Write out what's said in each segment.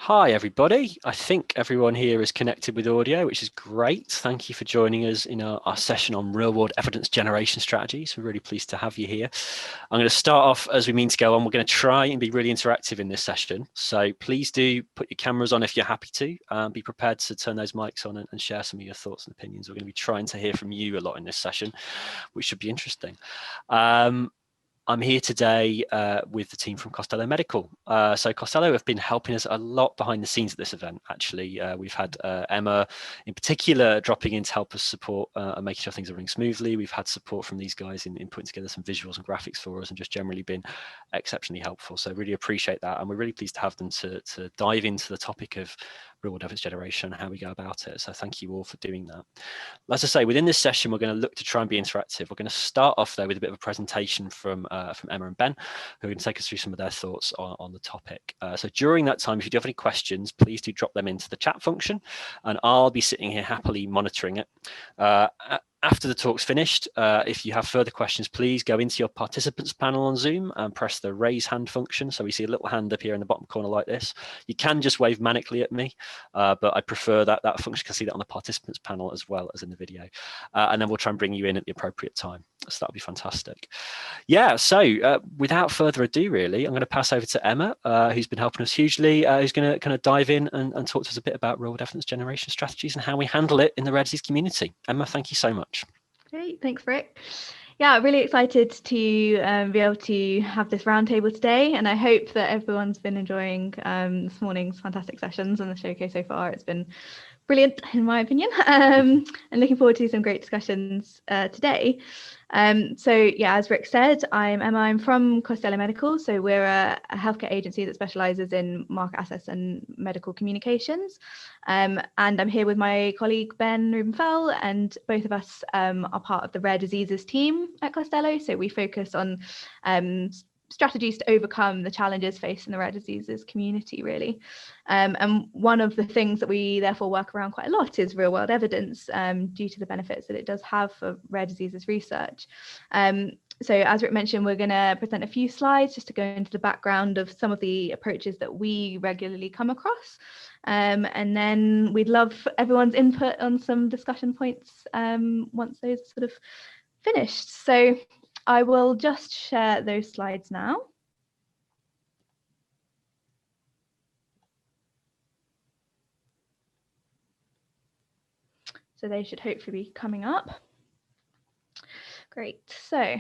Hi, everybody. I think everyone here is connected with audio, which is great. Thank you for joining us in our session on real-world evidence generation strategies. We're really pleased to have you here. I'm going to start off as we mean to go on. We're going to try and be really interactive in this session. So please do put your cameras on if you're happy to. Be prepared to turn those mics on and share some of your thoughts and opinions. We're going to be trying to hear from you a lot in this session, which should be interesting. I'm here today with the team from Costello Medical. So Costello have been helping us a lot behind the scenes at this event, actually. We've had Emma in particular dropping in to help us support and making sure things are running smoothly. We've had support from these guys in putting together some visuals and graphics for us and just generally been exceptionally helpful. So really appreciate that. And we're really pleased to have them to dive into the topic of real-world evidence generation and how we go about it. So thank you all for doing that. As I say, within this session, we're going to look to try and be interactive. We're going to start off though with a bit of a presentation from Emma and Ben, who are going to take us through some of their thoughts on the topic. So during that time, if you do have any questions, please do drop them into the chat function, and I'll be sitting here happily monitoring it. After the talk's finished, if you have further questions, please go into your participants panel on Zoom and press the raise hand function. So we see a little hand up here in the bottom corner like this. You can just wave manically at me, but I prefer that function. You can see that on the participants panel as well as in the video. And then we'll try and bring you in at the appropriate time. So that'll be fantastic. Yeah, so without further ado, really, I'm going to pass over to Emma, who's been helping us hugely, who's going to kind of dive in and talk to us a bit about real-world evidence generation strategies and how we handle it in the rare disease community. Emma, thank you so much. Great, thanks, Rick. Yeah, really excited to be able to have this roundtable today, and I hope that everyone's been enjoying this morning's fantastic sessions and the showcase so far. It's been brilliant, in my opinion, and looking forward to some great discussions today. So yeah, as Rick said, I'm Emma. I'm from Costello Medical. So we're a healthcare agency that specialises in market access and medical communications. And I'm here with my colleague Ben Rubenfell, and both of us are part of the rare diseases team at Costello. So we focus on strategies to overcome the challenges faced in the rare diseases community, really. And one of the things that we therefore work around quite a lot is real world evidence, due to the benefits that it does have for rare diseases research. So as Rick mentioned, we're going to present a few slides just to go into the background of some of the approaches that we regularly come across. And then we'd love everyone's input on some discussion points once those are sort of finished. So I will just share those slides now. So they should hopefully be coming up. Great. So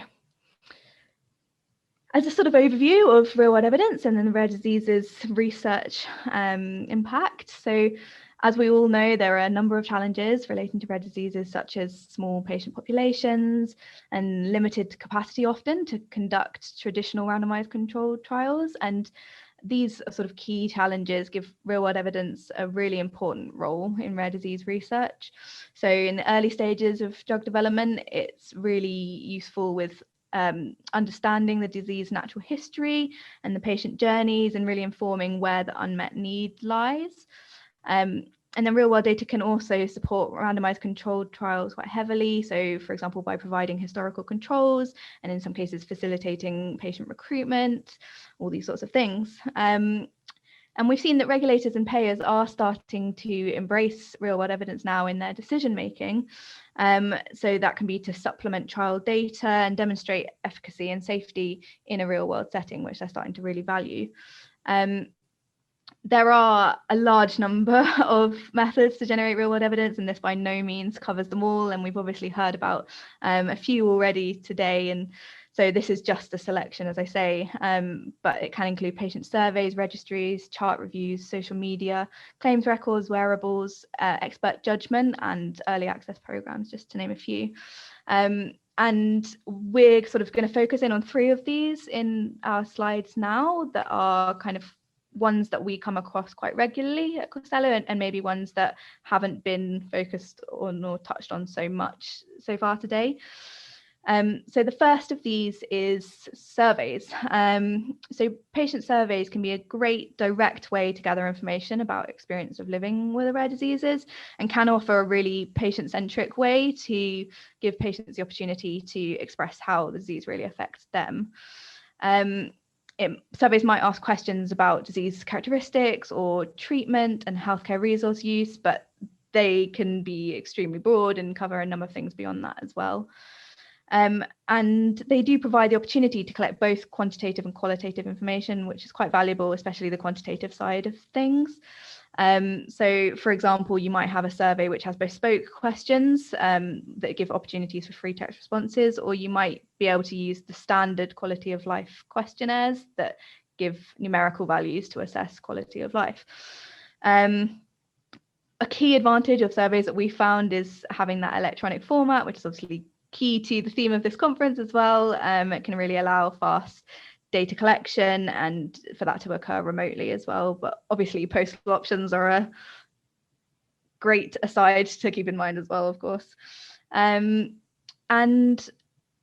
as a sort of overview of real world evidence and then the rare diseases research impact. So as we all know, there are a number of challenges relating to rare diseases, such as small patient populations and limited capacity often to conduct traditional randomized controlled trials. And these sort of key challenges give real world evidence a really important role in rare disease research. So in the early stages of drug development, it's really useful with understanding the disease natural history and the patient journeys and really informing where the unmet need lies. And then real world data can also support randomized controlled trials quite heavily. So for example, by providing historical controls and in some cases facilitating patient recruitment, all these sorts of things. And we've seen that regulators and payers are starting to embrace real world evidence now in their decision making. So that can be to supplement trial data and demonstrate efficacy and safety in a real world setting, which they're starting to really value. There are a large number of methods to generate real world evidence, and this by no means covers them all. And we've obviously heard about a few already today. And so this is just a selection, as I say, but it can include patient surveys, registries, chart reviews, social media, claims records, wearables, expert judgment, and early access programs, just to name a few. And we're sort of going to focus in on 3 of these in our slides now that are kind of ones that we come across quite regularly at Costello, and maybe ones that haven't been focused on or touched on so much so far today. So the first of these is surveys. So patient surveys can be a great direct way to gather information about experience of living with rare diseases and can offer a really patient-centric way to give patients the opportunity to express how the disease really affects them. surveys might ask questions about disease characteristics or treatment and healthcare resource use, but they can be extremely broad and cover a number of things beyond that as well. And they do provide the opportunity to collect both quantitative and qualitative information, which is quite valuable, especially the quantitative side of things. So, for example, you might have a survey which has bespoke questions that give opportunities for free text responses, or you might be able to use the standard quality of life questionnaires that give numerical values to assess quality of life. A key advantage of surveys that we found is having that electronic format, which is obviously key to the theme of this conference as well. It can really allow fast data collection and for that to occur remotely as well. But obviously postal options are a great aside to keep in mind as well, of course. And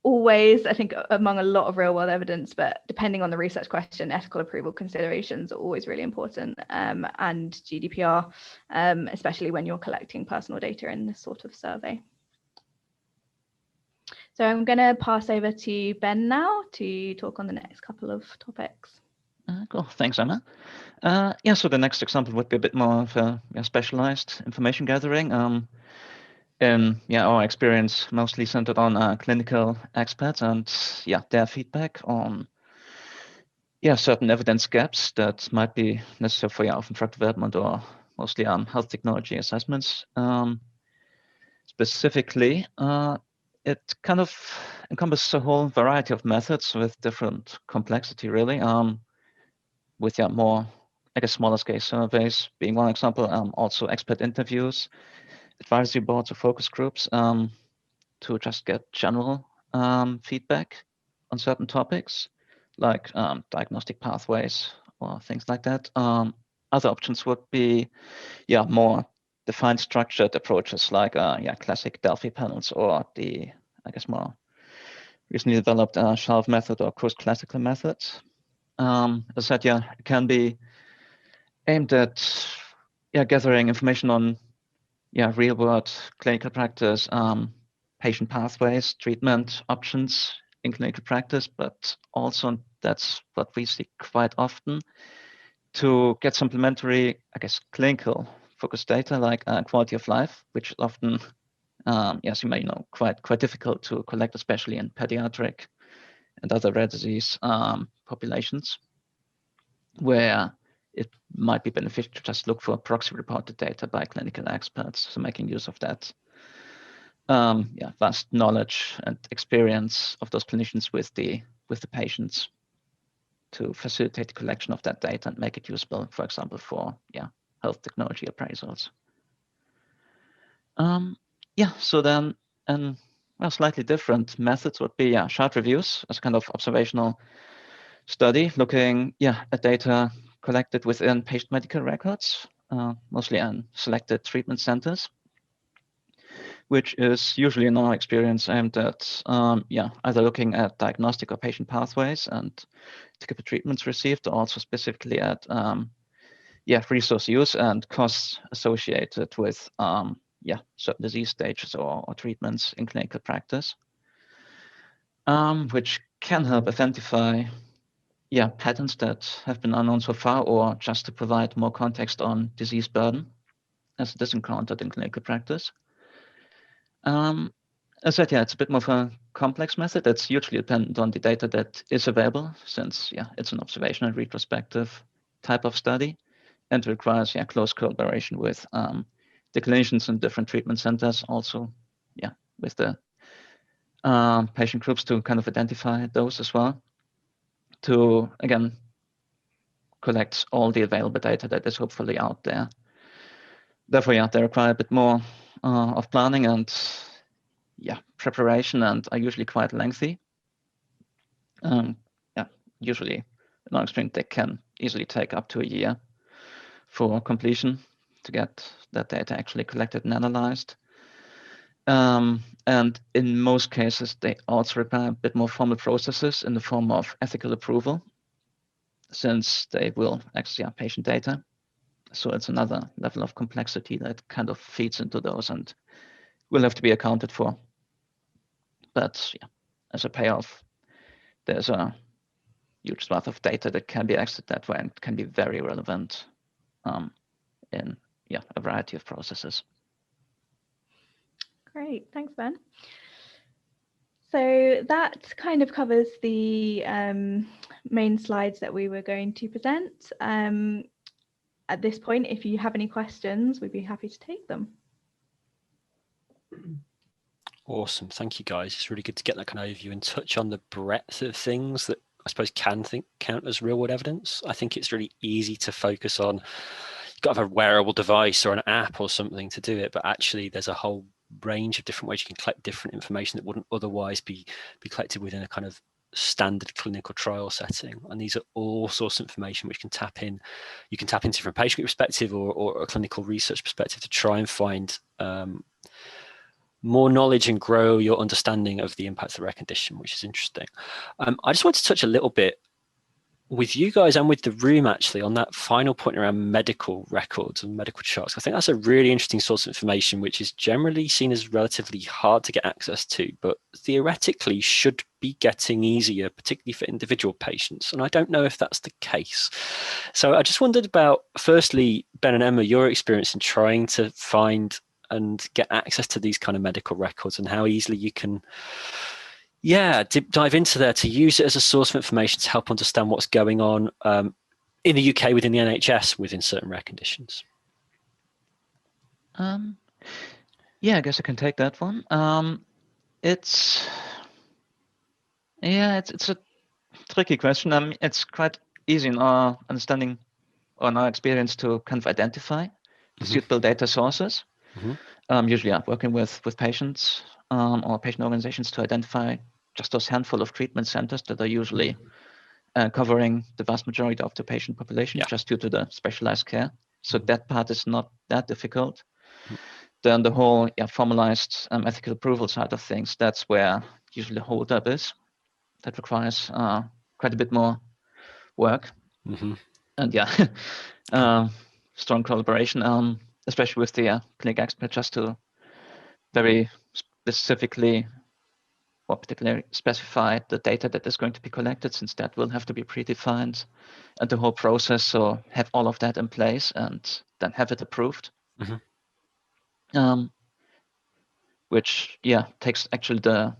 always, I think, among a lot of real world evidence, but depending on the research question, ethical approval considerations are always really important, and GDPR, especially when you're collecting personal data in this sort of survey. So I'm going to pass over to Ben now to talk on the next couple of topics. Cool, thanks, Emma. Yeah, so the next example would be a bit more of a specialized information gathering. In our experience, mostly centered on clinical experts and their feedback on certain evidence gaps that might be necessary for orphan drug development or mostly health technology assessments. Specifically, it kind of encompasses a whole variety of methods with different complexity, really. With more, I guess, smaller scale surveys being one example. Also expert interviews, advisory boards or focus groups to just get general feedback on certain topics, like diagnostic pathways or things like that. Other options would be, more defined structured approaches like classic Delphi panels or the, I guess, more recently developed shelf method or cross-classical methods. As I said, it can be aimed at gathering information on real-world clinical practice, patient pathways, treatment options in clinical practice, but also that's what we see quite often to get supplementary, I guess, clinical focused data like quality of life, which is often, as you may know, quite difficult to collect, especially in pediatric and other rare disease populations, where it might be beneficial to just look for proxy reported data by clinical experts. So making use of that vast knowledge and experience of those clinicians with the patients to facilitate the collection of that data and make it usable, for example, for health technology appraisals. So then, slightly different methods would be short reviews as a kind of observational study, looking at data collected within patient medical records, mostly in selected treatment centers, which is usually in our experience aimed at either looking at diagnostic or patient pathways and typical treatments received, or also specifically at resource use and costs associated with certain disease stages or treatments in clinical practice, which can help identify patterns that have been unknown so far, or just to provide more context on disease burden as it is encountered in clinical practice. As I said, it's a bit more of a complex method. It's hugely dependent on the data that is available, since it's an observational retrospective type of study, and requires close collaboration with the clinicians in different treatment centers, also with the patient groups to kind of identify those as well, to again collect all the available data that is hopefully out there. Therefore, they require a bit more of planning and preparation, and are usually quite lengthy. Usually in our experience, they can easily take up to a year for completion to get that data actually collected and analyzed. And in most cases, they also require a bit more formal processes in the form of ethical approval, since they will access patient data. So it's another level of complexity that kind of feeds into those and will have to be accounted for. But as a payoff, there's a huge swath of data that can be accessed that way and can be very relevant in a variety of processes. Great, thanks, Ben. So that kind of covers the main slides that we were going to present. At this point, if you have any questions, we'd be happy to take them. Awesome, thank you guys. It's really good to get that kind of overview and touch on the breadth of things that I suppose can count as real world evidence. I think it's really easy to focus on, you've got to have a wearable device or an app or something to do it, but actually there's a whole range of different ways you can collect different information that wouldn't otherwise be collected within a kind of standard clinical trial setting. And these are all sorts of information which can tap in. You can tap into from a patient perspective or a clinical research perspective to try and find more knowledge and grow your understanding of the impact of the rare condition, which is interesting. I just want to touch a little bit with you guys and with the room actually on that final point around medical records and medical charts. I think that's a really interesting source of information which is generally seen as relatively hard to get access to, but theoretically should be getting easier, particularly for individual patients. And I don't know if that's the case. So I just wondered about, firstly, Ben and Emma, your experience in trying to find and get access to these kind of medical records and how easily you can dive into there to use it as a source of information to help understand what's going on in the UK within the NHS within certain rare conditions. I guess I can take that one. It's a tricky question. It's quite easy in our understanding or in our experience to kind of identify suitable data sources. Usually I'm working with patients or patient organizations to identify just those handful of treatment centers that are usually covering the vast majority of the patient population just due to the specialized care. So that part is not that difficult. Then the whole formalized ethical approval side of things, that's where usually the holdup is. That requires quite a bit more work. And strong collaboration, especially with the clinic expert, just to very specifically or particularly specify the data that is going to be collected, since that will have to be predefined, and the whole process. So have all of that in place and then have it approved. Which takes actually the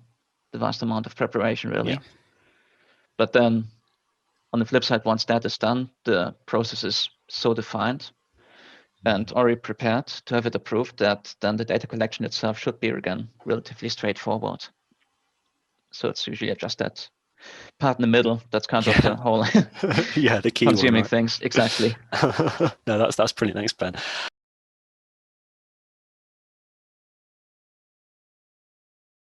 vast amount of preparation really. But then on the flip side, once that is done, the process is so defined and already prepared to have it approved that then the data collection itself should be again relatively straightforward. So it's usually just that part in the middle that's kind of the whole the key consuming one, right? things. Exactly. No, that's brilliant. Thanks, Ben.